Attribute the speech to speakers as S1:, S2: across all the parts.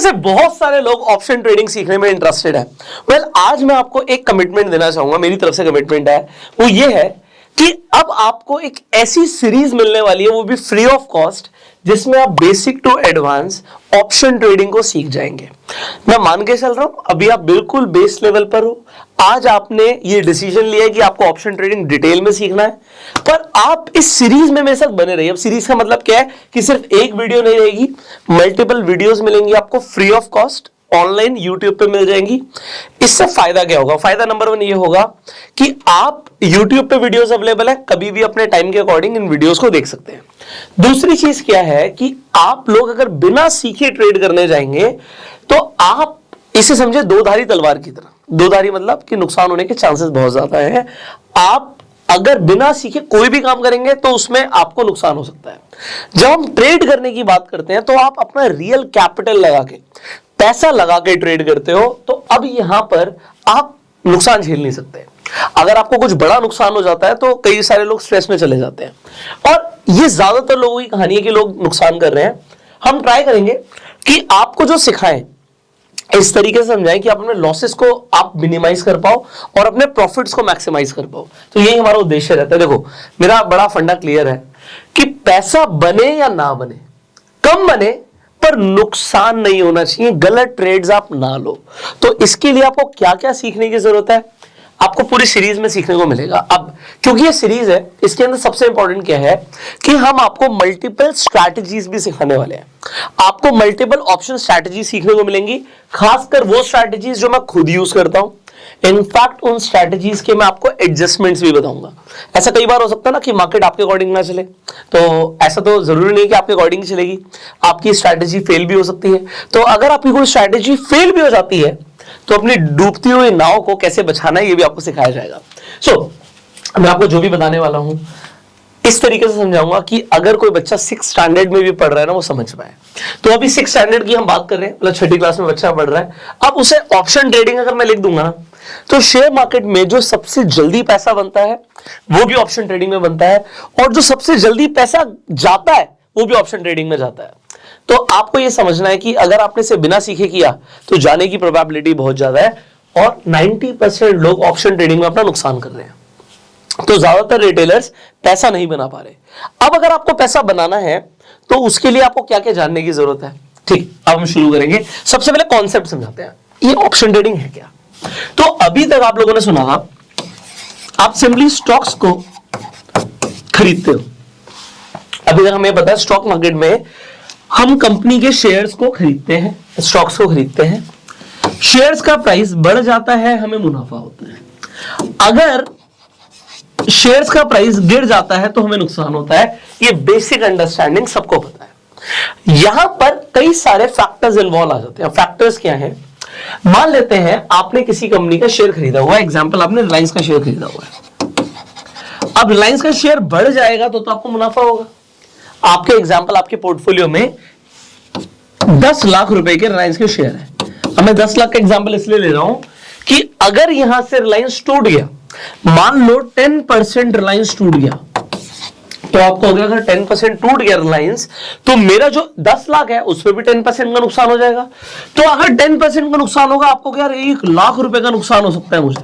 S1: से बहुत सारे लोग ऑप्शन ट्रेडिंग सीखने में इंटरेस्टेड है। आज मैं आपको एक कमिटमेंट देना चाहूंगा, मेरी तरफ से कमिटमेंट है, वो ये है कि अब आपको एक ऐसी सीरीज मिलने वाली है, वो भी फ्री ऑफ कॉस्ट, जिसमें आप basic to advance option trading को सीख जाएंगे। मैं मान के चल रहा हूं अभी आप बिल्कुल बेस लेवल पर हो। आज आपने ये डिसीजन लिया है कि आपको ऑप्शन ट्रेडिंग डिटेल में सीखना है, पर आप इस सीरीज में मेरे साथ बने रहिए। अब सीरीज का मतलब क्या है कि सिर्फ एक वीडियो नहीं रहेगी, मल्टीपल वीडियोस मिलेंगी आपको free of cost, online YouTube पे मिल जाएंगी। इससे फायदा क्या होगा? फायदा नंबर 1 ये होगा कि आप यूट्यूब पे वीडियोस अवेलेबल है, कभी भी अपने टाइम के अकॉर्डिंग इन वीडियोस को देख सकते हैं। दूसरी चीज क्या है कि आप लोग अगर बिना सीखे ट्रेड करने जाएंगे तो आप इसे समझे दो धारी तलवार की तरह। दो धारी मतलब कि नुकसान होने के चांसेस बहुत ज्यादा है। आप अगर बिना सीखे कोई भी काम करेंगे तो उसमें आपको नुकसान हो सकता है। जब हम ट्रेड करने की बात करते हैं तो आप अपना रियल कैपिटल लगा के, पैसा लगा के ट्रेड करते हो, तो अब यहां पर आप नुकसान झेल नहीं सकते। अगर आपको कुछ बड़ा नुकसान हो जाता है तो कई सारे लोग स्ट्रेस में चले जाते हैं, और ये ज्यादातर लोगों की कहानी है कि लोग नुकसान कर रहे हैं। हम ट्राई करेंगे कि आपको जो सिखाएं इस तरीके से समझाएं कि आप अपने लॉसेस को आप मिनिमाइज कर पाओ और अपने प्रॉफिट्स को मैक्सिमाइज कर पाओ। तो यही हमारा उद्देश्य रहता है। देखो, मेरा बड़ा फंडा क्लियर है कि पैसा बने या ना बने, कम बने पर नुकसान नहीं होना चाहिए, गलत ट्रेड्स आप ना लो। तो इसके लिए आपको क्या क्या सीखने की जरूरत है, आपको पूरी सीरीज में सीखने को मिलेगा। अब क्योंकि ये सीरीज है, इसके अंदर सबसे इंपॉर्टेंट क्या है कि हम आपको मल्टीपल स्ट्रैटेजीज भी सिखाने वाले हैं। आपको मल्टीपल ऑप्शन स्ट्रैटेजी सीखने को मिलेंगी, खासकर वो स्ट्रैटेजीज जो मैं खुद यूज करता हूं। इनफैक्ट उन स्ट्रैटेजीज के मैं आपको एडजस्टमेंट्स भी बताऊंगा। ऐसा कई बार हो सकता है ना कि मार्केट आपके अकॉर्डिंग ना चले, तो ऐसा तो जरूरी नहीं कि आपके अकॉर्डिंग चलेगी, आपकी स्ट्रैटेजी फेल भी हो सकती है। तो अगर आपकी कोई स्ट्रैटेजी फेल भी हो जाती है तो अपनी डूबती हुई नाव को कैसे बचाना है ये भी आपको सिखाया जाएगा। मैं आपको जो भी बताने वाला हूं इस तरीके से समझाऊंगा कि अगर कोई बच्चा 6th स्टैंडर्ड में भी पढ़ रहा है ना, वो समझ पाए। तो अभी 6th स्टैंडर्ड की हम बात कर रहे हैं, मतलब 6ठी क्लास में बच्चा पढ़ रहा है। अब उसे ऑप्शन ट्रेडिंग अगर मैं लिख दूंगा ना, तो शेयर मार्केट में जो सबसे जल्दी पैसा बनता है वो भी ऑप्शन ट्रेडिंग में बनता है, और जो सबसे जल्दी पैसा जाता है वो भी ऑप्शन ट्रेडिंग में जाता है। तो आपको यह समझना है कि अगर आपने इसे बिना सीखे किया तो जाने की प्रोबेबिलिटी बहुत ज्यादा है, और 90% लोग ऑप्शन ट्रेडिंग में अपना नुकसान कर रहे हैं। तो ज्यादातर रिटेलर्स पैसा नहीं बना पा रहे। अब अगर आपको पैसा बनाना है तो उसके लिए आपको क्या क्या जानने की जरूरत है। ठीक, अब हम शुरू करेंगे। सबसे पहले कॉन्सेप्ट समझाते हैं, ये ऑप्शन ट्रेडिंग है क्या। तो अभी तक आप लोगों ने सुना, आप सिंपली स्टॉक्स को खरीदते हो। अभी तक हमें पता है स्टॉक मार्केट में हम कंपनी के शेयर्स को खरीदते हैं, स्टॉक्स को खरीदते हैं। शेयर्स का प्राइस बढ़ जाता है, हमें मुनाफा होता है। अगर शेयर्स का प्राइस गिर जाता है तो हमें नुकसान होता है। ये बेसिक अंडरस्टैंडिंग सबको पता है। यहां पर कई सारे फैक्टर्स इन्वॉल्व आ जाते हैं। फैक्टर्स क्या हैं? मान लेते हैं आपने किसी कंपनी का शेयर खरीदा हुआ है, एग्जांपल आपने रिलायंस का शेयर खरीदा हुआ है। अब रिलायंस का शेयर बढ़ जाएगा तो आपको मुनाफा होगा। आपके एग्जांपल, आपके पोर्टफोलियो में 10 लाख रुपए के रिलायंस के शेयर है। अब मैं 10 लाख का एग्जांपल इसलिए ले रहा हूं कि अगर यहां से रिलायंस टूट गया, मान लो 10% रिलायंस टूट गया, तो आपको हो गया, अगर 10% टूट गया रिलायंस, तो मेरा जो 10 लाख है उसमें भी 10% का नुकसान हो जाएगा। तो अगर 10% का नुकसान होगा, आपको क्या 1 लाख रुपए का नुकसान हो सकता है मुझे।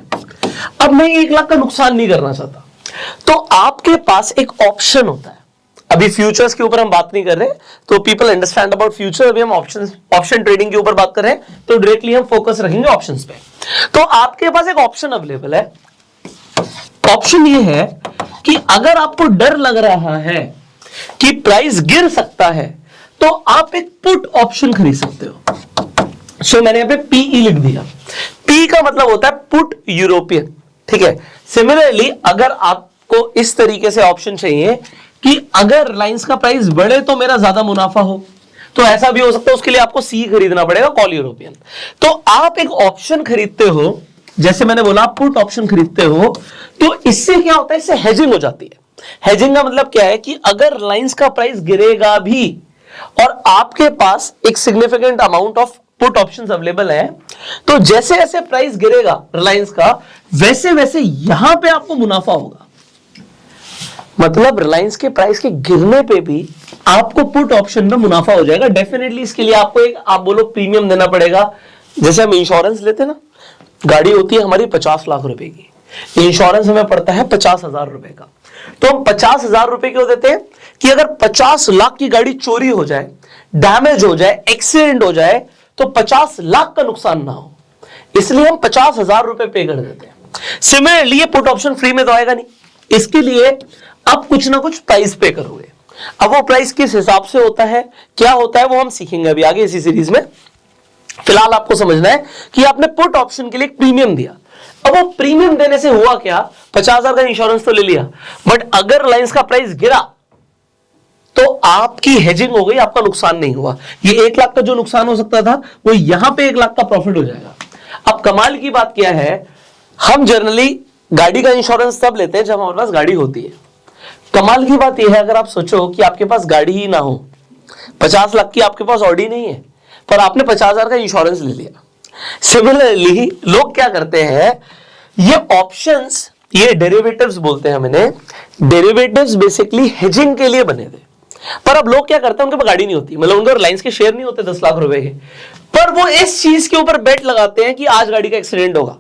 S1: अब मैं 1 लाख का नुकसान नहीं करना चाहता, तो आपके पास एक ऑप्शन होता है। अभी फ्यूचर्स के ऊपर हम बात नहीं कर रहे, तो पीपल अंडरस्टैंड अबाउट फ्यूचर। अभी हम ऑप्शन ट्रेडिंग के ऊपर बात कर रहे हैं, तो डायरेक्टली हम फोकस रखेंगे ऑप्शंस पे। तो आपके पास एक ऑप्शन अवेलेबल है। ऑप्शन ये है कि अगर आपको डर लग रहा है कि प्राइस गिर सकता है, तो आप एक पुट ऑप्शन खरीद सकते हो। मैंने यहां पे पीई लिख दिया। पी का मतलब होता है पुट यूरोपियन, ठीक है। सिमिलरली अगर आपको इस तरीके से ऑप्शन चाहिए कि अगर रिलायंस का प्राइस बढ़े तो मेरा ज्यादा मुनाफा हो, तो ऐसा भी हो सकता है। उसके लिए आपको सी खरीदना पड़ेगा, कॉल यूरोपियन। तो आप एक ऑप्शन खरीदते हो, जैसे मैंने बोला पुट ऑप्शन खरीदते हो, तो इससे क्या होता है, इससे हेजिंग हो जाती है। हेजिंग का मतलब क्या है कि अगर रिलायंस का प्राइस गिरेगा भी और आपके पास एक significant amount of put options available है, तो जैसे जैसे प्राइस गिरेगा रिलायंस का, वैसे वैसे यहां पे आपको मुनाफा होगा। मतलब रिलायंस के प्राइस के गिरने पे भी आपको पुट ऑप्शन में मुनाफा हो जाएगा। डेफिनेटली इसके लिए आपको एक आप बोलो प्रीमियम देना पड़ेगा। जैसे हम इंश्योरेंस लेते हैं ना, गाड़ी होती है हमारी 50 लाख रुपए की, इंश्योरेंस हमें पड़ता है 50,000 रुपए का। तो हम 50,000 रुपए क्यों देते हैं कि अगर 50 लाख की गाड़ी चोरी हो जाए, डैमेज हो जाए, एक्सीडेंट हो जाए तो 50 लाख का नुकसान ना हो, इसलिए हम 50,000 रुपए पे कर देते हैं। सिमिलरली ये पुट ऑप्शन फ्री में तो आएगा नहीं, इसके लिए आप कुछ ना कुछ प्राइस पे करोगे। अब वो प्राइस किस हिसाब से होता है, क्या होता है, वो हम सीखेंगे अभी आगे इसी सीरीज में। फिलहाल आपको समझना है कि आपने पुट ऑप्शन के लिए प्रीमियम दिया। अब वो प्रीमियम देने से हुआ क्या, 50,000 का इंश्योरेंस तो ले लिया, बट अगर रिलायंस का प्राइस गिरा तो आपकी हेजिंग हो गई, आपका नुकसान नहीं हुआ। ये 1 लाख का जो नुकसान हो सकता था वो यहां पे 1 लाख का प्रॉफिट हो जाएगा। अब कमाल की बात क्या है, हम जनरली गाड़ी का इंश्योरेंस तब लेते हैं जब हमारे पास गाड़ी होती है। कमाल की बात यह है, अगर आप सोचो कि आपके पास गाड़ी ही ना हो, 50 लाख की आपके पास ऑडी नहीं है, पर आपने 50,000 का इंश्योरेंस ले लिया। सिमिलरली लोग क्या करते हैं, ये ऑप्शंस, ये डेरिवेटिव्स बोलते हैं हम इन्हें, डेरिवेटिव्स बेसिकली हेजिंग के लिए बने थे। पर अब लोग क्या करते हैं, उनके पास गाड़ी नहीं होती, मतलब उनके रिलायंस के शेयर नहीं होते 10 लाख रुपए के, पर वो इस चीज के ऊपर बेट लगाते हैं कि आज गाड़ी का एक्सीडेंट होगा,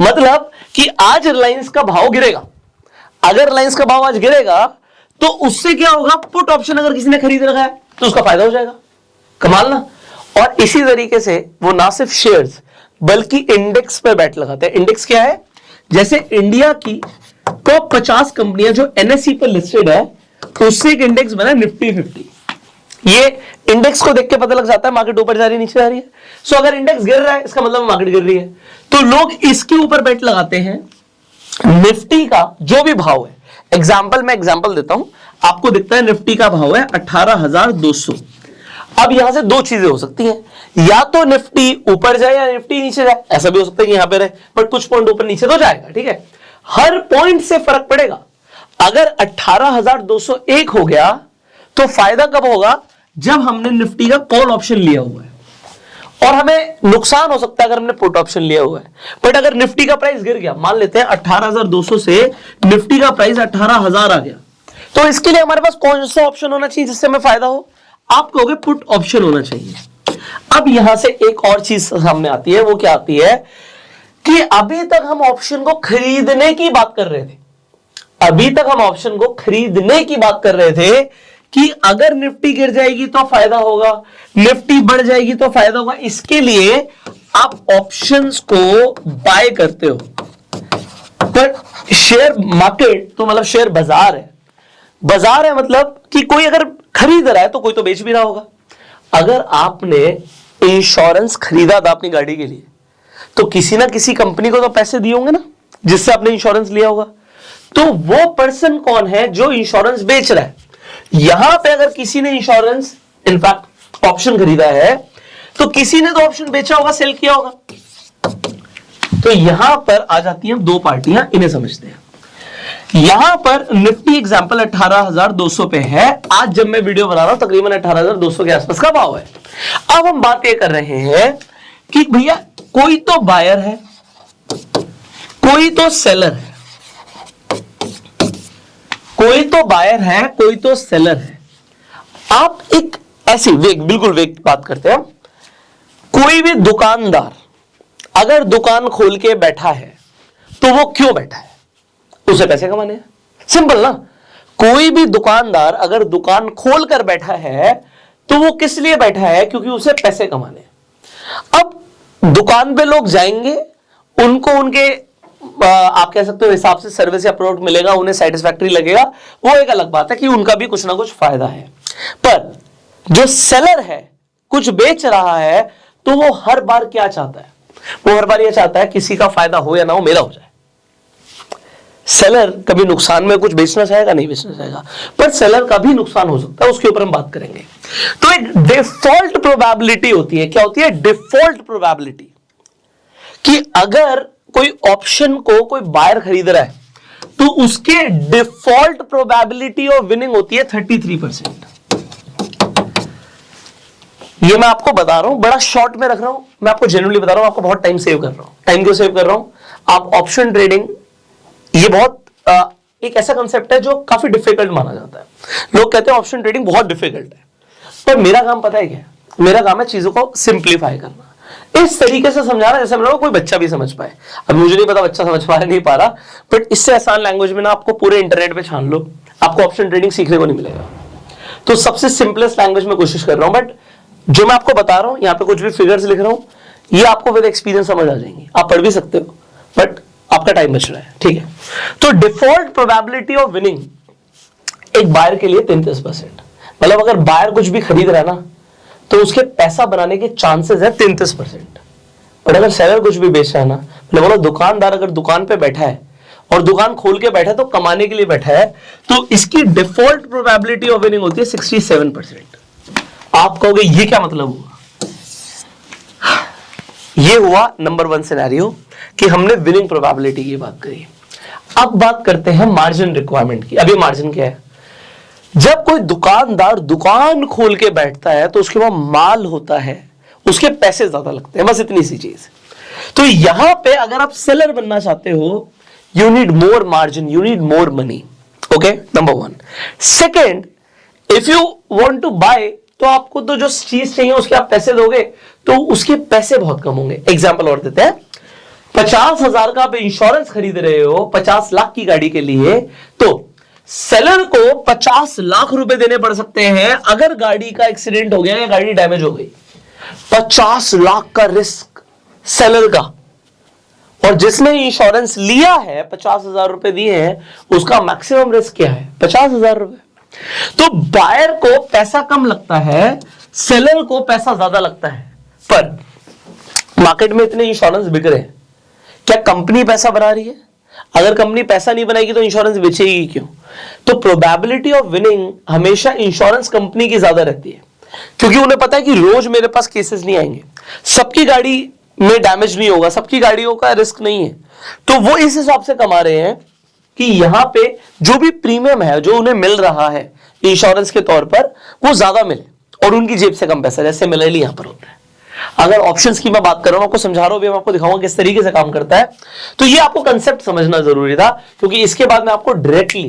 S1: मतलब कि आज रिलायंस का भाव गिरेगा। अगर रिलायंस का भाव आज गिरेगा तो उससे क्या होगा, पुट ऑप्शन अगर किसी ने खरीद रखा है तो उसका फायदा हो जाएगा। कमाल ना। और इसी तरीके से वो ना सिर्फ शेयर्स बल्कि इंडेक्स पे बैट लगाते हैं। इंडेक्स क्या है, जैसे इंडिया की टॉप 50 कंपनियां जो एनएसई पर लिस्टेड है, उससे एक इंडेक्स बना निफ्टी 50। ये इंडेक्स को देख के पता लग जाता है मार्केट ऊपर जा रही है नीचे जा रही है। सो अगर इंडेक्स गिर रहा है इसका मतलब मार्केट गिर रही है, तो लोग इसके ऊपर बेट लगाते हैं। निफ्टी का जो भी भाव है, मैं एग्जांपल देता हूं, आपको दिखता है निफ्टी का भाव है 18,200। अब यहां से दो चीजें हो सकती हैं, या तो निफ्टी ऊपर जाए या निफ्टी नीचे जाए। ऐसा भी हो सकता है कि यहां पे रहे बट कुछ पॉइंट ऊपर नीचे तो जाएगा, ठीक है, हर पॉइंट से फर्क पड़ेगा। अगर 18,201 हो गया तो फायदा कब होगा, जब हमने निफ्टी का कॉल ऑप्शन लिया हुआ है, और हमें नुकसान हो सकता है अगर हमने पुट ऑप्शन लिया हुआ है। बट अगर निफ्टी का प्राइस गिर गया, मान लेते हैं 18,200 से निफ्टी का प्राइस 18,000 आ गया, तो इसके लिए हमारे पास कौन सा ऑप्शन होना चाहिए जिससे हमें फायदा हो, आप कहोगे पुट ऑप्शन होना चाहिए। अब यहां से एक और चीज सामने आती है, वो क्या आती है कि अभी तक हम ऑप्शन को खरीदने की बात कर रहे थे, अभी तक हम ऑप्शन को खरीदने की बात कर रहे थे कि अगर निफ्टी गिर जाएगी तो फायदा होगा, निफ्टी बढ़ जाएगी तो फायदा होगा। इसके लिए आप ऑप्शंस को बाय करते हो। पर शेयर मार्केट तो मतलब शेयर बाजार है, बाजार है मतलब कि कोई अगर खरीद रहा है तो कोई तो बेच भी रहा होगा। अगर आपने इंश्योरेंस खरीदा था अपनी गाड़ी के लिए तो किसी ना किसी कंपनी को तो पैसे दिए होंगे ना, जिससे आपने इंश्योरेंस लिया होगा। तो वो पर्सन कौन है जो इंश्योरेंस बेच रहा है। यहां पे अगर किसी ने इंश्योरेंस इनफैक्ट ऑप्शन खरीदा है तो किसी ने तो ऑप्शन बेचा होगा, सेल किया होगा। तो यहां पर आ जाती हैं दो पार्टियां, इन्हें समझते हैं। यहां पर निफ्टी एग्जांपल 18,200 पे है। आज जब मैं वीडियो बना रहा हूं तकरीबन 18,200 के आसपास का भाव है। अब हम बात यह कर रहे हैं कि भैया कोई तो बायर है, कोई तो सेलर है, कोई तो बायर है, कोई तो सेलर है। आप एक ऐसी बिल्कुल वेग बात करते हैं। कोई भी दुकानदार अगर दुकान खोल के बैठा है तो वो क्यों बैठा है, उसे पैसे कमाने हैं। सिंपल ना। कोई भी दुकानदार अगर दुकान खोल कर बैठा है तो वो किस लिए बैठा है, क्योंकि उसे पैसे कमाने हैं। अब दुकान पे लोग जाएंगे, उनको उनके आप कह सकते हो हिसाब से सर्विस या प्रोडक्ट मिलेगा, उन्हें सेटिस्फैक्टरी लगेगा, वो एक अलग बात है कि उनका भी कुछ ना कुछ फायदा है। पर जो सेलर है कुछ बेच रहा है तो वो हर बार क्या चाहता है, वो हर बार ये चाहता है किसी का फायदा हो या ना हो मेरा हो जाए। सेलर कभी नुकसान में कुछ बेचना चाहेगा, नहीं बेचना चाहेगा, पर सेलर का भी नुकसान हो सकता है, उसके ऊपर हम बात करेंगे। तो एक डिफॉल्ट प्रोबेबिलिटी होती है। क्या होती है? डिफॉल्ट प्रोबेबिलिटी, कि अगर कोई ऑप्शन को कोई बायर खरीद रहा है तो उसके डिफॉल्ट प्रोबेबिलिटी ऑफ विनिंग होती है 33%। ये मैं आपको बता रहा हूं, बड़ा शॉर्ट में रख रहा हूं, मैं आपको जेन्युइनली बता रहा हूं, आपको बहुत टाइम सेव कर रहा हूं। टाइम क्यों सेव कर रहा हूं? आप ऑप्शन ट्रेडिंग ये बहुत एक ऐसा कंसेप्ट है जो काफी डिफिकल्ट माना जाता है। लोग कहते हैं ऑप्शन ट्रेडिंग बहुत डिफिकल्ट है, पर मेरा काम पता है क्या है? मेरा काम है चीजों को सिंप्लीफाई करना, इस तरीके से समझाना जैसे हम लोग कोई बच्चा भी समझ पाए। अब मुझे नहीं पता बच्चा समझ पा नहीं पा रहा, बट इससे आसान लैंग्वेज में ना आपको पूरे इंटरनेट पे छान लो, आपको ऑप्शन ट्रेडिंग सीखने को नहीं मिलेगा। तो सबसे सिंपलेस्ट लैंग्वेज में कोशिश कर रहा हूं, बट जो मैं आपको बता रहा हूं, यहाँ पे कुछ भी फिगर्स लिख रहा हूं, ये आपको विद एक्सपीरियंस समझ आ जाएंगे। आप पढ़ भी सकते हो, बट आपका टाइम बच रहा है, ठीक है। तो डिफॉल्ट प्रोबेबिलिटी ऑफ विनिंग एक बायर के लिए 33%। मतलब अगर बायर कुछ भी खरीद रहा है ना, तो उसके पैसा बनाने के चांसेस है 33%। और अगर सेलर कुछ भी बेच रहा है ना, मतलब बोलो दुकानदार अगर दुकान पे बैठा है और दुकान खोल के बैठा है तो कमाने के लिए बैठा है, तो इसकी डिफॉल्ट प्रोबेबिलिटी ऑफ विनिंग होती है 67%। आप कहोगे ये क्या मतलब हुआ? ये हुआ नंबर 1 सिनेरियो कि हमने विनिंग प्रोबेबिलिटी की बात करी। अब बात करते हैं मार्जिन रिक्वायरमेंट की। अभी मार्जिन क्या है? जब कोई दुकानदार दुकान खोल के बैठता है तो उसके पास माल होता है, उसके पैसे ज्यादा लगते हैं, बस इतनी सी चीज। तो यहां पे अगर आप सेलर बनना चाहते हो, you need more margin, you need more money. Okay, number 1। Second, if you want to buy, तो आपको तो जो चीज चाहिए उसके आप पैसे दोगे, तो उसके पैसे बहुत कम होंगे। एग्जाम्पल और देते हैं, 50,000 का आप इंश्योरेंस खरीद रहे हो 50 लाख की गाड़ी के लिए, तो सेलर को 50 लाख रुपए देने पड़ सकते हैं अगर गाड़ी का एक्सीडेंट हो गया या गाड़ी डैमेज हो गई। 50 लाख का रिस्क सेलर का, और जिसने इंश्योरेंस लिया है 50,000 रुपए दिए हैं, उसका मैक्सिमम रिस्क क्या है? 50,000 रुपए। तो बायर को पैसा कम लगता है, सेलर को पैसा ज्यादा लगता है। पर मार्केट में इतने इंश्योरेंस बिक रहे हैं, क्या कंपनी पैसा बना रही है? अगर कंपनी पैसा नहीं बनाएगी तो इंश्योरेंस बेचेगी क्यों? तो प्रोबेबिलिटी ऑफ विनिंग हमेशा इंश्योरेंस कंपनी की ज्यादा रहती है, क्योंकि उन्हें पता है कि रोज मेरे पास केसेस नहीं आएंगे, सबकी गाड़ी में डैमेज नहीं होगा, सबकी गाड़ियों का रिस्क नहीं है। तो वो इस हिसाब से कमा रहे हैं कि यहां पे जो भी प्रीमियम है जो उन्हें मिल रहा है इंश्योरेंस के तौर पर, वो ज्यादा मिले और उनकी जेब से कम पैसा, जैसे मिलेली यहां पर होता है। अगर ऑप्शंस की मैं बात कर रहा हूं, आपको समझा रहा हूं, मैं आपको दिखाऊंगा किस तरीके से काम करता है। तो ये आपको कंसेप्ट समझना जरूरी था, क्योंकि इसके बाद मैं आपको डायरेक्टली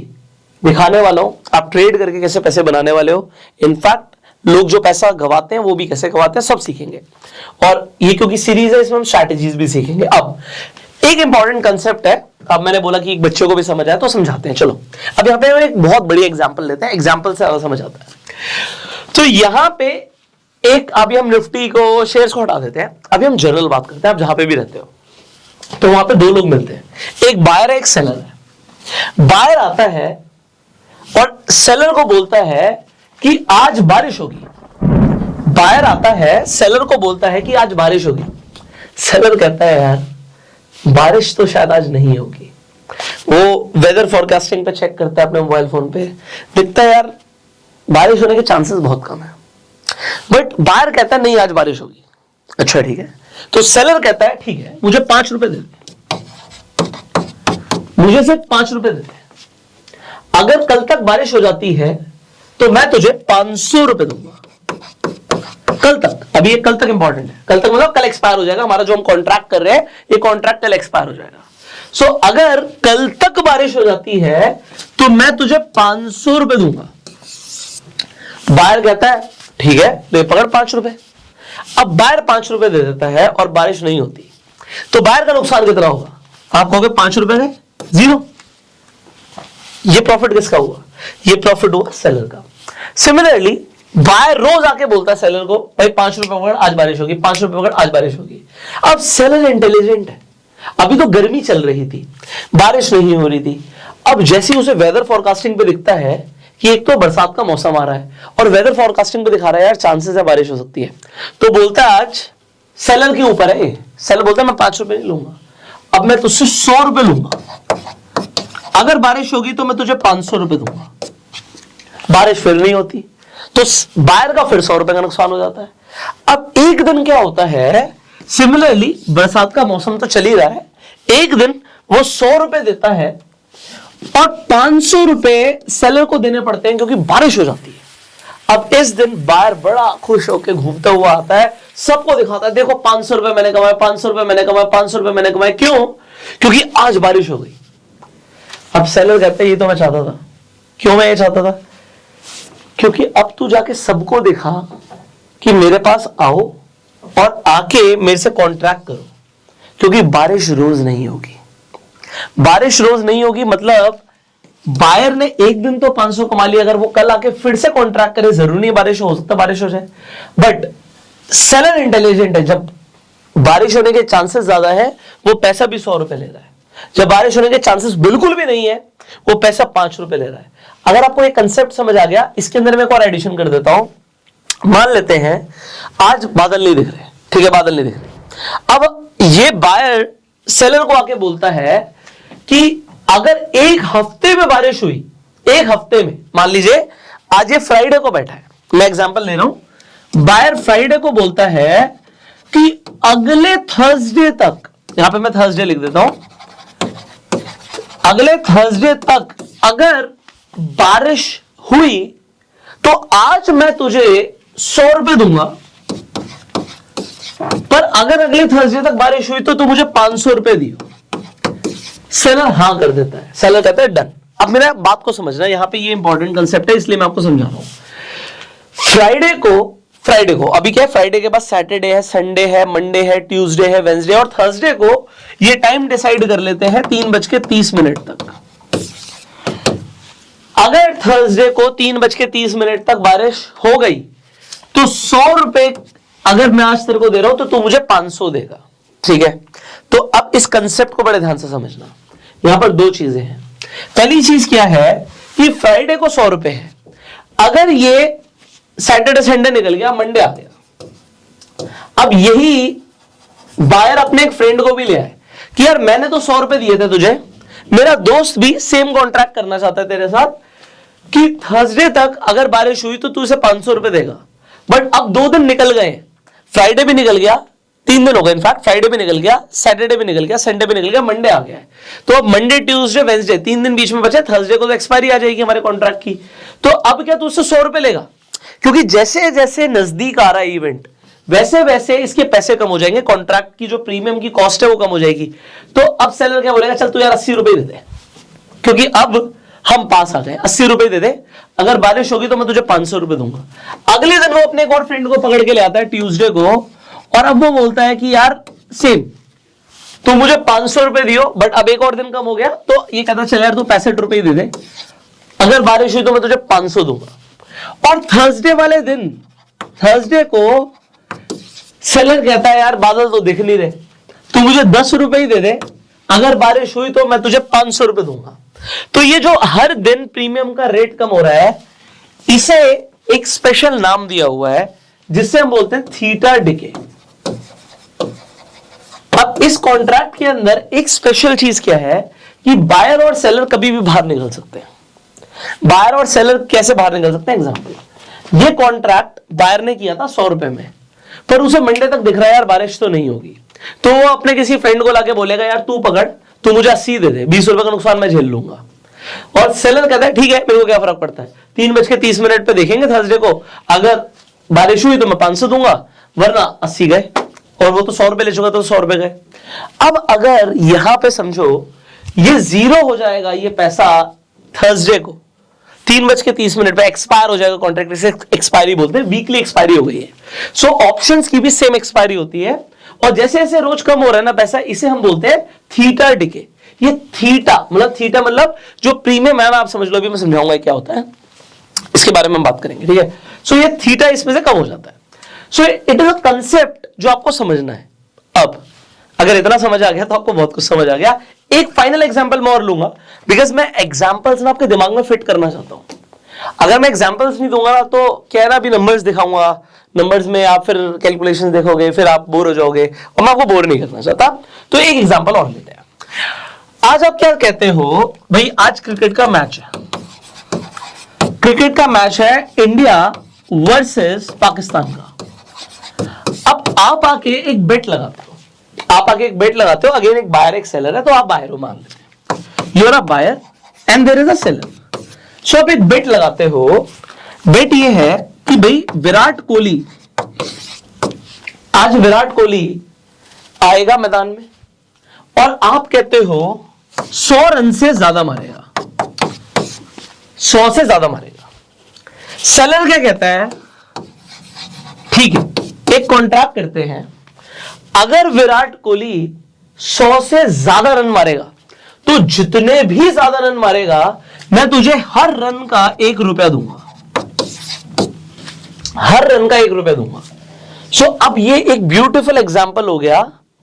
S1: दिखाने वाला हूं आप ट्रेड करके कैसे पैसे बनाने वाले हो। इनफैक्ट लोग जो पैसा गवाते हैं वो भी कैसे गवाते हैं, सब सीखेंगे। और ये क्योंकि सीरीज है, इसमें हम स्ट्रैटेजीज भी सीखेंगे। अब एक इंपॉर्टेंट कंसेप्ट है, अब मैंने बोला कि एक बच्चों को भी समझ आया तो समझाते हैं। चलो अब यहां पे एक बहुत बड़ी एग्जांपल लेते हैं, एग्जांपल से ज्यादा समझ आता है। तो यहां पे एक, अभी हम निफ्टी को, शेयर्स को हटा देते हैं, अभी हम जनरल बात करते हैं। आप जहां पे भी रहते हो तो वहां पे दो लोग मिलते हैं, एक बायर है एक सेलर है। बायर आता है और सेलर को बोलता है कि आज बारिश होगी। बायर आता है, सेलर को बोलता है कि आज बारिश होगी। सेलर कहता है यार बारिश तो शायद आज नहीं होगी। वो वेदर फोरकास्टिंग पे चेक करता है अपने मोबाइल फोन पे, दिखता है यार बारिश होने के चांसेस बहुत कम है। बट बायर कहता है नहीं आज बारिश होगी। अच्छा ठीक है, तो सेलर कहता है ठीक है मुझे 5 रुपए दे दे, मुझे सिर्फ 5 रुपए दे दे, अगर कल तक बारिश हो जाती है तो मैं तुझे 500 रुपए दूंगा। कल तक, अभी ये कल तक इंपॉर्टेंट है, कल तक मतलब कल एक्सपायर हो जाएगा हमारा जो हम कॉन्ट्रैक्ट कर रहे हैं, ये कॉन्ट्रैक्ट कल एक्सपायर हो जाएगा। सो अगर कल तक बारिश हो जाती है तो मैं तुझे 500 रुपए दूंगा। बायर कहता है ठीक है, तो ये पकड़ 5 रुपए। अब बायर 5 रुपए दे देता है और बारिश नहीं होती, तो बायर का नुकसान कितना होगा? आप कहोगे 5 रुपए है 0। ये प्रॉफिट किसका हुआ? ये प्रॉफिट हुआ सेलर का। सिमिलरली बायर रोज आके बोलता है सेलर को भाई 5 रुपए पकड़ आज बारिश होगी, 5 रुपए पकड़ आज बारिश होगी। अब सेलर इंटेलिजेंट है, अभी तो गर्मी चल रही थी, बारिश नहीं हो रही थी। अब जैसे ही उसे वेदर फोरकास्टिंग पे दिखता है कि एक तो बरसात का मौसम आ रहा है और वेदर फोरकास्टिंग पे दिखा रहा है यार चांसेस है बारिश हो सकती है, तो बोलता है आज सेलर के ऊपर है। सेलर बोलता है मैं 5 रुपए नहीं लूंगा, अब मैं तुझसे 100 रुपए लूंगा, अगर बारिश होगी तो मैं तुझे 500 रुपए दूंगा। बारिश फिर नहीं होती तो बायर का फिर 100 रुपए का नुकसान हो जाता है। अब एक दिन क्या होता है, सिमिलरली बरसात का मौसम तो चल ही रहा है, एक दिन वो 100 रुपए देता है और 500 रुपए सेलर को देने पड़ते हैं क्योंकि बारिश हो जाती है। अब इस दिन बायर बड़ा खुश होकर घूमता हुआ आता है, सबको दिखाता है देखो 500 रुपए मैंने कमाए, 500 रुपए मैंने कमाए, 500 रुपए मैंने कमाए। क्यों? क्योंकि आज बारिश हो गई। अब सेलर कहता है ये तो मैं चाहता था। क्यों मैं ये चाहता था? क्योंकि अब तू जाके सबको दिखा कि मेरे पास आओ और आके मेरे से कॉन्ट्रैक्ट करो, क्योंकि बारिश रोज नहीं होगी। बारिश रोज नहीं होगी मतलब बायर ने एक दिन तो 500 कमा लिया, अगर वो कल आके फिर से कॉन्ट्रैक्ट करे, जरूरी नहीं बारिश हो सकता बारिश हो जाए, बट सेलर इंटेलिजेंट है। जब बारिश होने के चांसेस ज्यादा है वो पैसा भी 100 रुपए ले रहा है, जब बारिश होने के चांसेस बिल्कुल भी नहीं है वो पैसा 5 रुपए ले रहा है। अगर आपको एक कंसेप्ट समझ आ गया, इसके अंदर मैं एक और एडिशन कर देता हूं। मान लेते हैं आज बादल नहीं दिख रहे, ठीक है, बादल नहीं दिख रहे। अब ये बायर सेलर को आके बोलता है कि अगर एक हफ्ते में बारिश हुई, एक हफ्ते में, मान लीजिए आज ये फ्राइडे को बैठा है, मैं एग्जांपल ले रहा हूं, बायर फ्राइडे को बोलता है कि अगले थर्सडे तक, यहां पे मैं थर्सडे लिख देता हूं, अगले थर्सडे तक अगर बारिश हुई तो आज मैं तुझे 100 रुपए दूंगा, पर अगर अगले थर्सडे तक बारिश हुई तो तू मुझे 500 रुपए दियो। सेलर हां कर देता है, सेलर कहता है डन। अब मेरा बात को समझना, यहां पे ये इंपॉर्टेंट कंसेप्ट है इसलिए मैं आपको समझा रहा हूं। फ्राइडे को अभी क्या है, फ्राइडे के बाद सैटरडे है, संडे है, मंडे है, ट्यूसडे है, वेंसडे, और थर्सडे को ये टाइम डिसाइड कर लेते हैं 3:30 तक। अगर थर्सडे को 3:30 तक बारिश हो गई तो 100 रुपए अगर मैं आज तेरे को दे रहा हूं तो तू मुझे 500 देगा, ठीक है। तो अब इस कंसेप्ट को बड़े ध्यान से समझना, यहां पर दो चीजें हैं। पहली चीज क्या है कि फ्राइडे को 100 रुपए है, अगर ये सैटरडे संडे निकल गया, मंडे आ गया, अब यही बायर अपने एक फ्रेंड को भी ले आए कि यार मैंने तो 100 रुपए दिए थे तुझे, मेरा दोस्त भी सेम कॉन्ट्रैक्ट करना चाहता है तेरे साथ कि थर्सडे तक अगर बारिश हुई तो तू उसे 500 रुपए देगा। बट अब 2 दिन निकल गए, फ्राइडे भी निकल गया, 3 दिन हो गए, इनफैक्ट फ्राइडे भी निकल गया, सैटरडे भी निकल गया, संडे भी निकल गया, मंडे आ गया है। तो अब मंडे, ट्यूसडे, वेंसडे 3 दिन बीच में बचे, थर्सडे को तो एक्सपायरी आ जाएगी हमारे कॉन्ट्रैक्ट की। तो अब क्या तू उससे 100 रुपए लेगा, क्योंकि जैसे जैसे नजदीक आ रहा है इवेंट वैसे वैसे इसके पैसे कम हो जाएंगे, कॉन्ट्रैक्ट की जो प्रीमियम की कॉस्ट है वो कम हो जाएगी। तो अब सेलर क्या बोलेगा, चल तू यार 80 रुपए दे दे, क्योंकि अब हम पास आ गए, 80 रुपए दे दे, अगर बारिश होगी तो मैं तुझे 500 रुपए दूंगा। अगले दिन वो अपने एक और फ्रेंड को पकड़ के ले आता है ट्यूसडे को, और अब वो बोलता है कि यार सेम तू मुझे 500 रुपए दियो, बट अब एक और दिन कम हो गया, तो ये कहता चल यार तू 65 रुपए दे दे, अगर बारिश हुई तो मैं तुझे 500 दूंगा। और थर्सडे वाले दिन, थर्सडे को सेलर कहता है यार बादल तो दिख नहीं रहे, तू मुझे 10 रुपए ही दे दे, अगर बारिश हुई तो मैं तुझे 500 रुपए दूंगा। तो ये जो हर दिन प्रीमियम का रेट कम हो रहा है, इसे एक स्पेशल नाम दिया हुआ है जिससे हम बोलते हैं थीटा डिके। अब इस कॉन्ट्रैक्ट के अंदर एक स्पेशल चीज क्या है कि बायर और सेलर कभी भी बाहर निकल सकते हैं। बायर और सेलर कैसे बाहर निकल सकते हैं? एग्जांपल, ये कॉन्ट्रैक्ट बायर ने किया था 100 रुपए में, पर उसे मंडे तक दिख रहा है यार बारिश तो नहीं होगी, तो वो अपने किसी फ्रेंड को लाके बोलेगा यार तू पकड़, तू मुझे 80 दे दे, 20 रुपए का नुकसान मैं झेल लूंगा। और सेलर कहता है ठीक है, मेरे को क्या फर्क पड़ता है, 3:30 पे देखेंगे थर्सडे को, अगर बारिश हुई तो मैं 500 दूंगा, वरना 80 गए, और वो तो 100 रुपए ले चुका तो 100 रुपए गए। अब अगर यहां पे समझो ये जीरो हो जाएगा, ये पैसा थर्सडे को 3:30 पे एक्सपायर हो जाएगा कॉन्ट्रैक्ट, इसे एक्सपायरी बोलते हैं, वीकली एक्सपायरी हो गई है। सो ऑप्शंस की भी सेम एक्सपायरी होती है, और जैसे जैसे रोज कम हो रहा है ना पैसा, इसे हम बोलते हैं थीटा डिके। ये थीटा मतलब जो प्रीमियम है ना, आप समझ लो, अभी मैं समझाऊंगा क्या होता है, इसके बारे में हम बात करेंगे, ठीक है। सो ये थीटा इसमें से कम हो जाता है। So it is a concept जो आपको समझना है। अब अगर इतना समझ आ गया तो आपको बहुत कुछ समझ आ गया। एक फाइनल एग्जांपल मैं और लूंगा, बिकॉज मैं एग्जांपल्स ना आपके दिमाग में फिट करना चाहता हूं। अगर मैं एग्जांपल्स नहीं दूंगा तो क्या है ना, अभी नंबर्स दिखाऊंगा, नंबर्स में आप फिर कैलकुलेशंस देखोगे, फिर आप बोर हो जाओगे, और मैं आपको बोर नहीं करना चाहता। तो एक एग्जांपल और लेते हैं। आज आप क्या कहते हो भाई, आज क्रिकेट का मैच है, क्रिकेट का मैच है इंडिया वर्सेस पाकिस्तान का। अब आप आके एक बेट लगाते हो, अगेन एक बायर एक सेलर है, तो आप बायर हो, मान लेते हैं you are a buyer and there is a seller. So आप एक बेट लगाते हो, बेट ये है कि भाई विराट कोहली, आज विराट कोहली आएगा मैदान में, और आप कहते हो 100 रन से ज्यादा मारेगा, 100 से ज्यादा मारेगा। सेलर क्या कहता है, ठीक है, एक कॉन्ट्रैक्ट करते हैं, अगर विराट कोहली 100 से ज्यादा रन मारेगा तो जितने भी ज्यादा रन मारेगा मैं तुझे हर रन का 1 रुपया दूंगा, हर रन का 1 रुपया दूंगा। सो अब ये एक ब्यूटीफुल एग्जांपल हो गया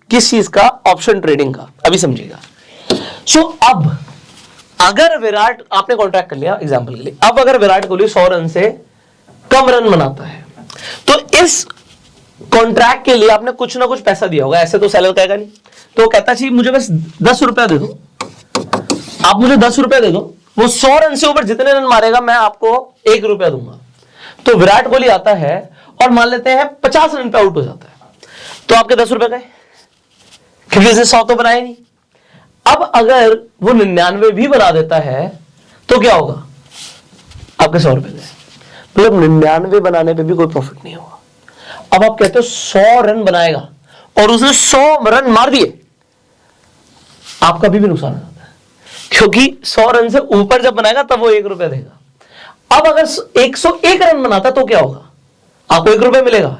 S1: किस चीज का, ऑप्शन ट्रेडिंग का। अभी समझिएगा। सो अब अगर विराट, आपने कॉन्ट्रैक्ट कर लिया एग्जांपल के लिए, अब अगर विराट कोहली 100 रन से कम रन बनाता है तो इस कॉन्ट्रैक्ट के लिए आपने कुछ ना कुछ पैसा दिया होगा। ऐसे तो सेलर कहेगा नहीं, तो कहता चाहिए मुझे बस 10 रुपया दे दो, आप मुझे 10 रुपया दे दो, वो 100 रन से ऊपर जितने रन मारेगा मैं आपको 1 रुपया दूंगा। तो विराट कोहली आता है और मान लेते हैं 50 रन पे आउट हो जाता है, तो आपके 10 रुपए गए, क्योंकि इसे 100 तो बनाए नहीं। अब अगर वो 99 भी बना देता है तो क्या होगा, आपके 100 रुपए गए, मतलब 99 बनाने पे भी कोई प्रॉफिट नहीं होगा। अब आप कहते हो 100 रन बनाएगा और उसने 100 रन मार दिए, आपका भी नुकसान हो जाता है, क्योंकि 100 रन से ऊपर जब बनाएगा तब वो 1 रुपया देगा। अब अगर 101 रन बनाता तो क्या होगा, आपको 1 रुपया मिलेगा।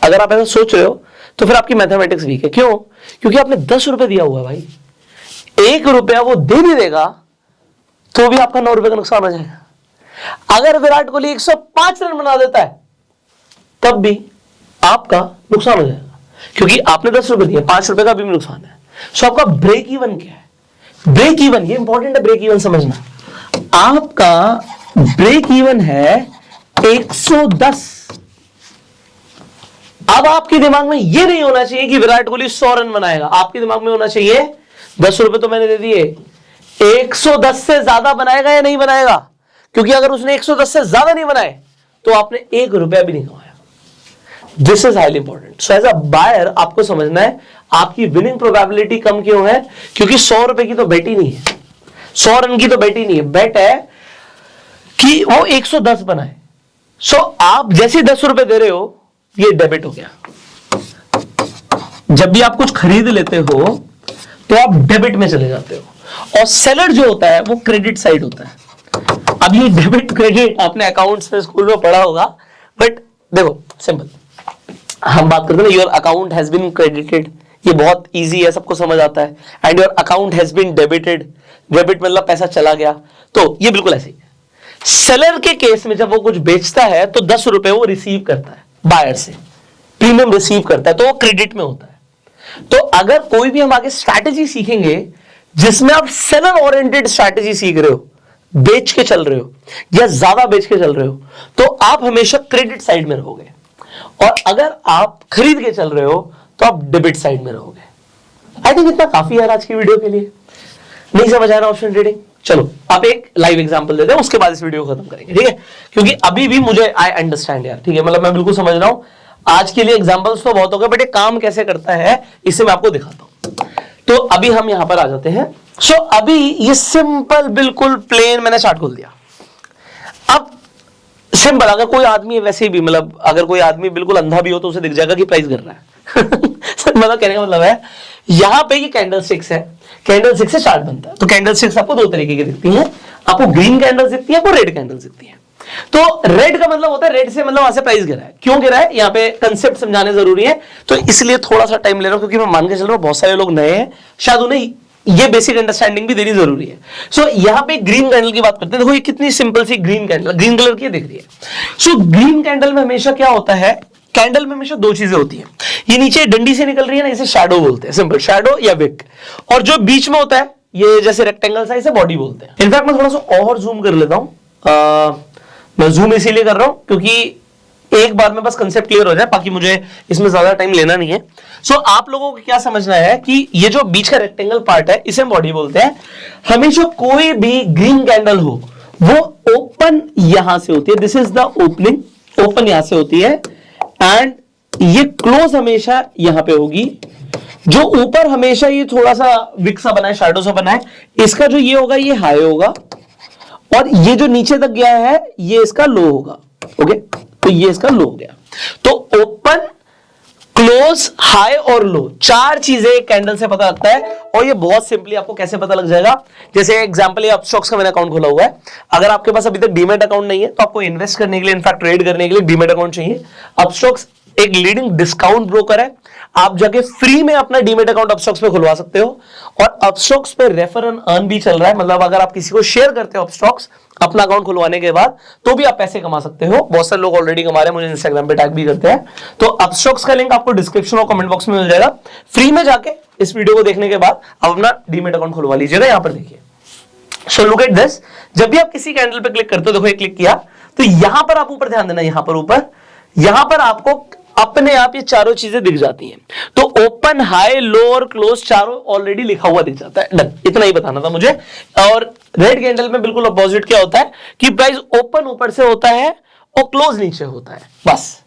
S1: अगर आप ऐसा सोच रहे हो तो फिर आपकी मैथमेटिक्स वीक है। क्यों? क्योंकि आपने 10 रुपए दिया हुआ भाई, 1 रुपया वो दे भी देगा तो भी आपका 9 रुपए का नुकसान हो जाएगा। अगर विराट कोहली 105 रन बना देता है तब भी आपका नुकसान हो जाएगा, क्योंकि आपने 10 रुपए दिए, 5 रुपए का भी नुकसान है। सो आपका ब्रेक इवन क्या है? ब्रेक इवन, ये इंपॉर्टेंट है, ब्रेक इवन समझना। आपका ब्रेक इवन है 110। अब आपके दिमाग में यह नहीं होना चाहिए कि विराट कोहली 100 रन बनाएगा, आपके दिमाग में होना चाहिए 10 रुपए तो मैंने दे दिए, 110 से ज्यादा बनाएगा या नहीं बनाएगा, क्योंकि अगर उसने 110 से ज्यादा नहीं बनाए तो आपने 1 रुपया भी नहीं कमाया। This is highly important. So as a buyer आपको समझना है आपकी विनिंग प्रोबेबिलिटी कम क्यों है, क्योंकि 100 रुपए की तो बेट ही नहीं है, 100 रन की तो बेट ही नहीं है, बेट है कि वो 110 बनाए। सो आप जैसे 10 रुपए दे रहे हो ये डेबिट हो गया। जब भी आप कुछ खरीद लेते हो तो आप डेबिट में चले जाते हो, और सेलर जो होता है वो क्रेडिट साइड होता है। अब ये डेबिट क्रेडिट आपने अकाउंट्स में स्कूल में पढ़ा होगा, बट देखो सिंपल, हम बात करते हैं your account has been credited, ये बहुत इजी है, सबको समझ आता है। And your account has been debited, debit मतलब पैसा चला गया, तो ये बिल्कुल ऐसे ही है। सेलर के केस में जब वो कुछ बेचता है तो 10 रुपए वो रिसीव करता है बायर से, प्रीमियम रिसीव करता है, तो वो क्रेडिट में होता है। तो अगर कोई भी हम आगे स्ट्रैटेजी सीखेंगे जिसमें आप सेलर ओरिएंटेड स्ट्रैटेजी सीख रहे हो, बेच के चल रहे हो या ज्यादा बेच के चल रहे हो, तो आप हमेशा क्रेडिट साइड में रहोगे, और अगर आप खरीद के चल रहे हो तो आप डेबिट साइड में रहोगे। आई थिंक इतना काफी है आज की वीडियो के लिए। नहीं समझ आ रहा ऑप्शन ट्रेडिंग? चलो आप एक लाइव एग्जांपल देते हैं, उसके बाद इस वीडियो को खत्म करेंगे, ठीक है? क्योंकि अभी भी मुझे आई अंडरस्टैंड यार, ठीक है, मतलब मैं बिल्कुल समझ रहा हूं। आज के लिए एग्जांपल्स तो बहुत हो गए, बट ये काम कैसे करता है इसे मैं आपको दिखाता हूं। तो अभी हम यहां पर आ जाते हैं। सो अभी ये सिंपल बिल्कुल प्लेन मैंने चार्ट खोल दिया। अब सिंपल, अगर कोई आदमी वैसे भी, मतलब अगर कोई आदमी बिल्कुल अंधा भी हो तो उसे दिख जाएगा कि प्राइस गिर रहा है। मतलब कहने का मतलब है यहां पे ये कैंडल स्टिक्स है, कैंडल स्टिक से चार्ट बनता है। तो कैंडल स्टिक्स आपको 2 तरीके की दिखती हैं, आपको ग्रीन कैंडल्स दिखती है, आपको रेड कैंडल्स दिखती है। तो रेड का मतलब होता है, रेड से मतलब वहां से प्राइस गिरा है। क्यों गिरा है यहाँ पे कंसेप्ट समझाने जरूरी है, तो इसलिए थोड़ा सा टाइम ले रहा हूं, क्योंकि मैं मान के चल रहा हूं बहुत सारे लोग नए हैं, शायद उन्हें ये बेसिक अंडरस्टैंडिंग भी देनी जरूरी है। सो यहाँ पे ग्रीन कैंडल की बात करते हैं। देखो ये कितनी सिंपल सी ग्रीन कैंडल, ग्रीन कलर की दिख रही है। सो ग्रीन कैंडल में हमेशा क्या होता है, कैंडल में हमेशा 2 चीजें होती है। ये नीचे डंडी से निकल रही है ना, इसे शैडो बोलते हैं, सिंपल शैडो या विक। और जो बीच में होता है ये जैसे रेक्टेंगल सा, इसे बॉडी बोलते हैं। इनफैक्ट मैं थोड़ा सा और जूम कर लेता हूं। मैं जूम इसीलिए कर रहा हूं क्योंकि एक बार में बस कंसेप्ट क्लियर हो जाए, बाकी मुझे इसमें ज्यादा टाइम लेना नहीं है। सो आप लोगों को क्या समझना है कि ये जो बीच का रेक्टेंगल पार्ट है इसे बॉडी बोलते हैं। हमेशा कोई भी ग्रीन कैंडल हो वो ओपन यहां से होती है, this is the opening, open यहां से होती है, एंड ये क्लोज हमेशा यहां पे होगी। जो ऊपर हमेशा ये थोड़ा सा विक सा बना है, शैडो सा बना है, इसका जो ये होगा ये हाई होगा, और ये जो नीचे तक गया है ये इसका लो होगा। ओके, तो ये इसका लो हो गया। तो ओपन, क्लोज, हाई और लो, चार चीजें कैंडल से पता लगता है। और ये बहुत सिंपली आपको कैसे पता लग जाएगा, जैसे एग्जांपल ये अपस्टॉक्स का मैंने अकाउंट खोला हुआ है। अगर आपके पास अभी तक डीमेट अकाउंट नहीं है तो आपको इन्वेस्ट करने के लिए, इनफैक्ट ट्रेड करने के लिए डीमेट अकाउंट चाहिए। अपस्टॉक्स एक लीडिंग डिस्काउंट ब्रोकर है, आप जाके फ्री में अपना डीमेट अकाउंट अपस्टॉक्स पे खुलवा सकते हो। और अपस्टॉक्स पे रेफर एंड अर्न भी चल रहा है, मतलब अगर आप किसी को शेयर करते हो अपस्टॉक्स अपना अकाउंट खुलवाने के बाद, तो भी आप पैसे कमा सकते हो। बहुत सारे लोग ऑलरेडी कमा रहे हैं, मुझे इंस्टाग्राम पे टैग भी करते हैं। तो अपस्टॉक्स का लिंक आपको डिस्क्रिप्शन और कमेंट बॉक्स में मिल जाएगा। फ्री में जाके इस वीडियो को देखने के बाद आप अपना डीमेट अकाउंट खुलवा लीजिएगा। यहां पर देखिए, सो लुक एट दिस, जब भी आप किसी कैंडल पे क्लिक करते हो, देखो ये क्लिक किया, तो यहां पर आप ऊपर ध्यान देना, यहां पर ऊपर, यहां पर आपको अपने आप ये चारों चीजें दिख जाती हैं। तो ओपन, हाई, लो और क्लोज चारों ऑलरेडी लिखा हुआ दिख जाता है। डन, इतना ही बताना था मुझे। और रेड कैंडल में बिल्कुल अपोजिट क्या होता है कि प्राइस ओपन ऊपर से होता है और क्लोज नीचे होता है, बस।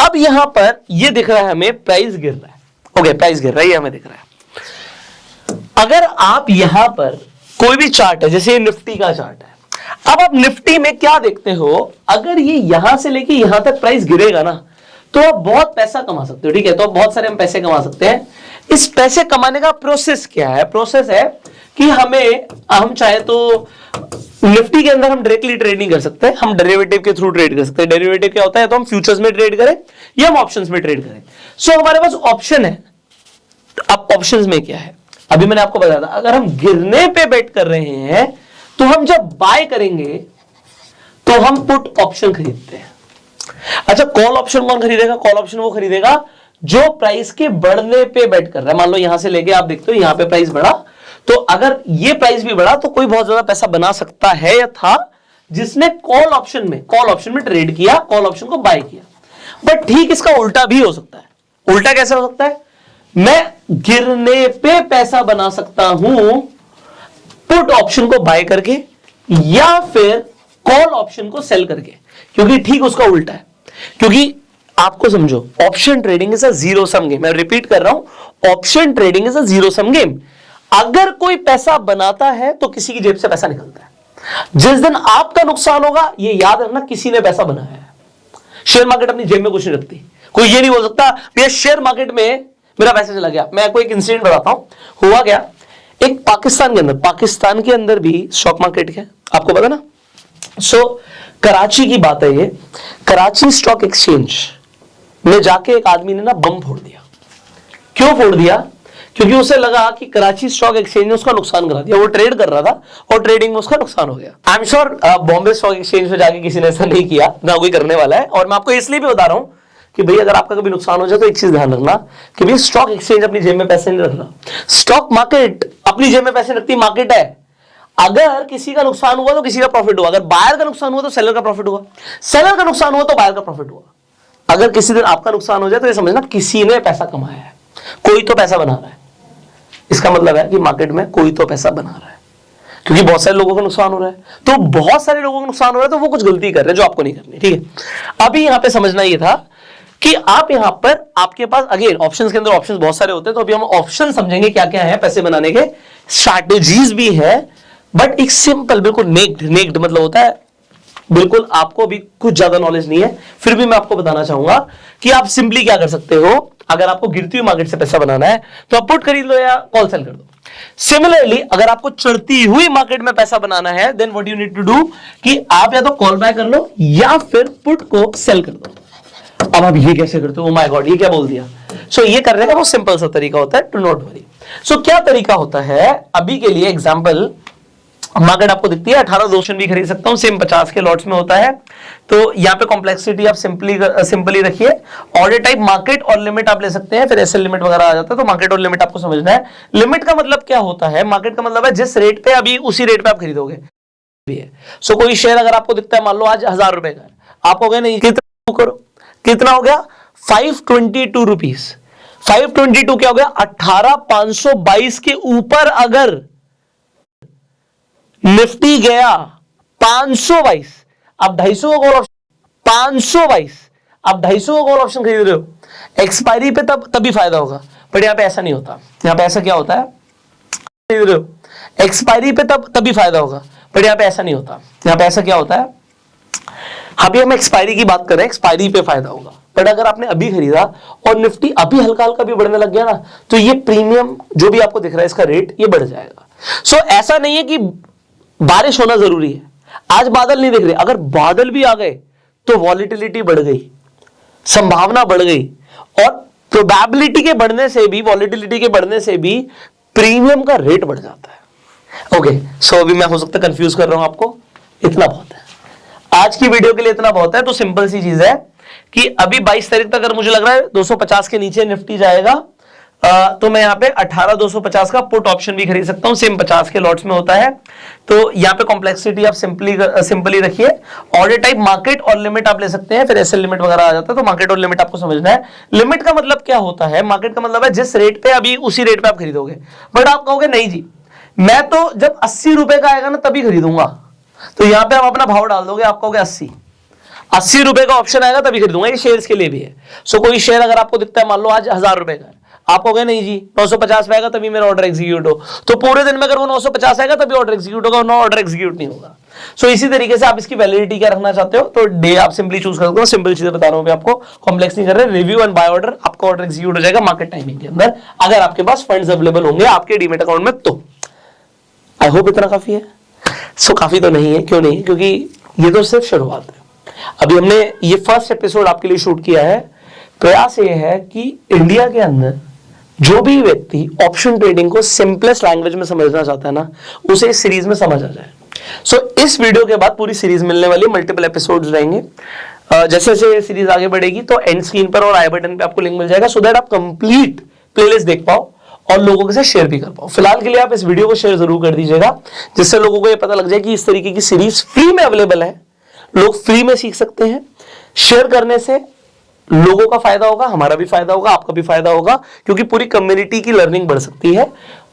S1: अब यहां पर ये दिख रहा है हमें प्राइस गिर रहा है। ओके, प्राइस गिर रहा है, ये हमें दिख रहा है। अगर आप यहां पर कोई भी चार्ट है, जैसे निफ्टी का चार्ट है, अब आप निफ्टी में क्या देखते हो, अगर ये यहां से लेके यहां तक प्राइस गिरेगा ना, तो आप बहुत पैसा कमा सकते हो। ठीक है, तो बहुत सारे हम पैसे कमा सकते हैं। इस पैसे कमाने का प्रोसेस क्या है? प्रोसेस है कि हम चाहे तो निफ्टी के अंदर हम डायरेक्टली ट्रेड नहीं कर सकते, हम डेरिवेटिव के थ्रू ट्रेड कर सकते हैं। डेरिवेटिव क्या होता है, तो हम फ्यूचर्स में ट्रेड करें या हम ऑप्शंस में ट्रेड करें। सो हमारे पास ऑप्शन है। अब ऑप्शंस में क्या है, अभी मैंने आपको बताया था, अगर हम गिरने पे बेट कर रहे हैं तो हम जब बाय करेंगे तो हम पुट ऑप्शन खरीदते हैं। अच्छा, कॉल ऑप्शन कौन खरीदेगा? कॉल ऑप्शन वो खरीदेगा जो प्राइस के बढ़ने पे बेट कर रहा है। मान लो यहां से लेके आप देखते हो यहां पे प्राइस बढ़ा, तो अगर ये प्राइस भी बढ़ा तो कोई बहुत ज्यादा पैसा बना सकता है या था जिसने कॉल ऑप्शन में ट्रेड किया, कॉल ऑप्शन को बाय किया। बट ठीक इसका उल्टा भी हो सकता है। उल्टा कैसे हो सकता है? मैं गिरने पे पैसा बना सकता हूं पुट ऑप्शन को बाय करके, या फिर कॉल ऑप्शन को सेल करके, क्योंकि ठीक उसका उल्टा है। क्योंकि आपको समझो, option trading is a zero sum game. मैं रिपीट कर रहा हूं, option trading is a zero sum game. अगर कोई पैसा बनाता है तो किसी की जेब से पैसा निकलता है। जिस दिन आपका नुकसान होगा, ये याद रखना, किसी ने पैसा बनाया है। शेयर मार्केट अपनी जेब में कुछ नहीं रखती। कोई ये नहीं बोल सकता भैया शेयर मार्केट में मेरा पैसा चला गया। मैं आपको एक इंसिडेंट बताता हूं। हुआ क्या, एक पाकिस्तान के अंदर भी स्टॉक मार्केट है, आपको पता ना। सो कराची की बात है ये, कराची स्टॉक एक्सचेंज में जाके एक आदमी ने ना बम फोड़ दिया। क्यों फोड़ दिया? क्योंकि उसे लगा कि कराची स्टॉक एक्सचेंज ने उसका नुकसान करा दिया। वो ट्रेड कर रहा था और ट्रेडिंग में उसका नुकसान हो गया। I am sure Bombay stock exchange पे जाके किसी ने ऐसा नहीं किया, ना कोई करने वाला है। और मैं आपको इसलिए भी बता रहा हूं कि भाई अगर आपका कभी नुकसान हो जाए तो एक चीज ध्यान रखना कि भाई स्टॉक एक्सचेंज अपनी जेब में पैसे नहीं रखना, स्टॉक मार्केट अपनी जेब में पैसे रखती मार्केट है। अगर किसी का नुकसान हुआ तो किसी का प्रॉफिट हुआ। अगर बायर का नुकसान हुआ तो सेलर का प्रॉफिट हुआ, सेलर का नुकसान हुआ तो बायर का प्रॉफिट हुआ। अगर किसी दिन आपका नुकसान हो जाए तो ये समझना किसी ने पैसा कमाया है, कोई तो पैसा बना रहा है। इसका मतलब है कि मार्केट में कोई तो पैसा बना रहा है, क्योंकि बहुत सारे लोगों को नुकसान हो रहा है। तो बहुत सारे लोगों को नुकसान हो रहा है तो वो कुछ गलती कर रहे हैं जो आपको नहीं करनी। ठीक है, अभी यहां पे समझना ये था कि आप यहां पर, आपके पास अगेन ऑप्शंस के अंदर ऑप्शंस बहुत सारे होते हैं। तो अभी हम ऑप्शन समझेंगे क्या क्या है पैसे बनाने के। स्ट्रैटेजीज भी है, बट एक सिंपल बिल्कुल नेक्ड मतलब होता है, बिल्कुल आपको भी कुछ ज्यादा नॉलेज नहीं है, फिर भी मैं आपको बताना चाहूंगा कि आप सिंपली क्या कर सकते हो। अगर आपको गिरती हुई मार्केट से पैसा बनाना है तो आप पुट खरीद लो या कॉल सेल कर दो। सिमिलरली अगर आपको चढ़ती हुई मार्केट में पैसा बनाना है, then what you need to do कि आप या तो कॉल बाय कर लो या फिर पुट को सेल कर दो। अब आप ये कैसे करते हो? ओ माय गॉड, ये क्या बोल दिया? सो ये करने का वो सिंपल सा तरीका होता है, टू नॉट वरी। सो क्या तरीका होता है? अभी के लिए एग्जांपल, मार्केट आपको दिखती है 18 ऑप्शन भी खरीद सकता हूं, सेम 50 के लॉट्स में होता है। तो यहां पे कॉम्प्लेक्सिटी आप सिंपली रखिए। ऑर्डर टाइप मार्केट और लिमिट आप ले सकते हैं, फिर एसएल लिमिट वगैरह आ जाता है। तो मार्केट और लिमिट आपको समझना है। लिमिट का मतलब क्या होता है? मार्केट का मतलब है जिस रेट पे अभी उसी रेट पे आप खरीदोगे। सो कोई शेयर अगर आपको दिखता है, मान लो आज 1000 रुपए का, आप हो गए नहीं, कितना करो, कितना हो गया? 522 रुपीज। 522 क्या हो गया? 18,522 के ऊपर अगर निफ्टी गया 522, आप 250 का कॉल ऑप्शन, 522 आप 250 का कॉल ऑप्शन खरीद रहे हो, एक्सपायरी पे तभी फायदा होगा। बट यहां पे ऐसा नहीं होता। यहां पे ऐसा क्या होता है? खरीद रहे हो, एक्सपायरी पे तभी फायदा होगा, बट यहां पे ऐसा नहीं होता। यहां पे ऐसा क्या होता है? अभी हम एक्सपायरी की बात कर रहे हैं, एक्सपायरी पे फायदा होगा। बट अगर आपने अभी खरीदा और निफ्टी अभी हल्का हल्का भी बढ़ने लग गया ना, तो ये प्रीमियम जो भी आपको दिख रहा है इसका रेट ये बढ़ जाएगा। सो ऐसा नहीं है कि बारिश होना जरूरी है। आज बादल नहीं दिख रहे, अगर बादल भी आ गए तो वॉलिटिलिटी बढ़ गई, संभावना बढ़ गई, और प्रोबेबिलिटी के बढ़ने से भी, वॉलिटिलिटी के बढ़ने से भी प्रीमियम का रेट बढ़ जाता है। ओके, सो अभी मैं हो सकता है कंफ्यूज कर रहा हूं आपको, इतना बहुत है आज की वीडियो के लिए, इतना बहुत है। तो सिंपल सी चीज है कि अभी 22 तारीख तक अगर मुझे लग रहा है 250 के नीचे निफ्टी जाएगा, तो मैं यहाँ पे 18,250 का पुट ऑप्शन भी खरीद सकता हूँ, सेम 50 के लॉट्स में होता है। तो यहाँ पे कॉम्प्लेक्सिटी आप सिंपली रखिए, ऑर्डर टाइप मार्केट और लिमिट आप ले सकते हैं, फिर एसएल लिमिट वगैरह आ जाता है। तो मार्केट और लिमिट आपको समझना है। लिमिट का मतलब क्या होता है, मार्केट का मतलब है जिस रेट पे अभी उसी रेट पे आप खरीदोगे। बट आप कहोगे नहीं जी, मैं तो जब 80 रुपए का आएगा ना तभी खरीदूंगा, तो यहाँ पे आप अपना भाव डाल दोगे, आप कहोगे 80 रुपए का ऑप्शन आएगा तभी खरीदूंगा। ये शेयर्स के लिए भी है। सो कोई शेयर अगर आपको दिखता है, मान लो आज 1000 रुपए का है, आप कहोगे नहीं जी 950 पे आएगा तभी मेरा ऑर्डर एग्जीक्यूट हो, तो पूरे दिन में अगर वो 950 आएगा तभी ऑर्डर एग्जीक्यूट होगा, नो ऑर्डर एग्जीक्यूट नहीं होगा। सो इसी तरीके से आप इसकी वैलिडिटी क्या रखना चाहते हो, तो डे आप सिंपली चूज कर सकते हो। सिंपल चीजें बता रहा हूं आपको, कॉम्प्लेक्स नहीं कर रहे। रिव्यू एंड बाय ऑर्डर, आपका ऑर्डर एग्जीक्यूट हो जाएगा मार्केट टाइमिंग के अंदर, अगर आपके पास फंड्स अवेलेबल होंगे आपके डीमैट अकाउंट में। तो आई होप इतना काफी है। सो काफी तो नहीं है, क्यों नहीं, क्योंकि ये तो सिर्फ शुरुआत है। अभी हमने ये फर्स्ट एपिसोड आपके लिए शूट किया है। प्रयास ये है कि इंडिया के अंदर जो भी व्यक्ति ऑप्शन ट्रेडिंग को सिंपलेस्ट लैंग्वेज में समझना चाहता है ना, उसे इस सीरीज में समझ आ जाए। सो इस वीडियो के बाद पूरी सीरीज मिलने वाली, मल्टीपल एपिसोड्स रहेंगे। जैसे जैसे सीरीज आगे बढ़ेगी तो एंड स्क्रीन पर और आई बटन पे आपको लिंक मिल जाएगा, सो दैट आप कंप्लीट प्लेलिस्ट देख पाओ और लोगों के साथ शेयर भी कर पाओ। फिलहाल के लिए आप इस वीडियो को शेयर जरूर कर दीजिएगा, जिससे लोगों को ये पता लग जाए कि इस तरीके की सीरीज फ्री में अवेलेबल है, लोग फ्री में सीख सकते हैं। शेयर करने से लोगों का फायदा होगा, हमारा भी फायदा होगा, आपका भी फायदा होगा, क्योंकि पूरी कम्युनिटी की लर्निंग बढ़ सकती है।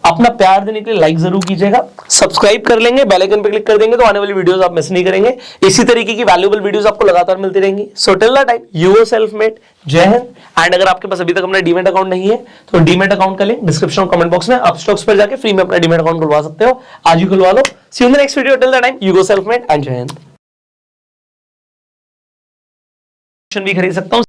S1: अपना प्यार देने के लिए लाइक जरूर कीजिएगा, सब्सक्राइब कर लेंगे, बेल आइकन पे क्लिक कर देंगे तो आने वाली वीडियोस आप मिस नहीं करेंगे। इसी तरीके की वैल्यूएबल वीडियोस आपको लगातार मिलती रहेंगी। So till the time, you are self made. जय हिंद। एंड अगर आपके पास अभी तक अपना डीमैट अकाउंट नहीं है तो डीमैट अकाउंट का लिंक डिस्क्रिप्शन और कमेंट बॉक्स में, अपस्टॉक्स पर जाकर फ्री में अपना डीमैट अकाउंट खुलवा सकते हो। आज ही खुलवा लो। See you in the next video. Till the time, you go self made and Jai Hind. भी खरीद सकता हूं।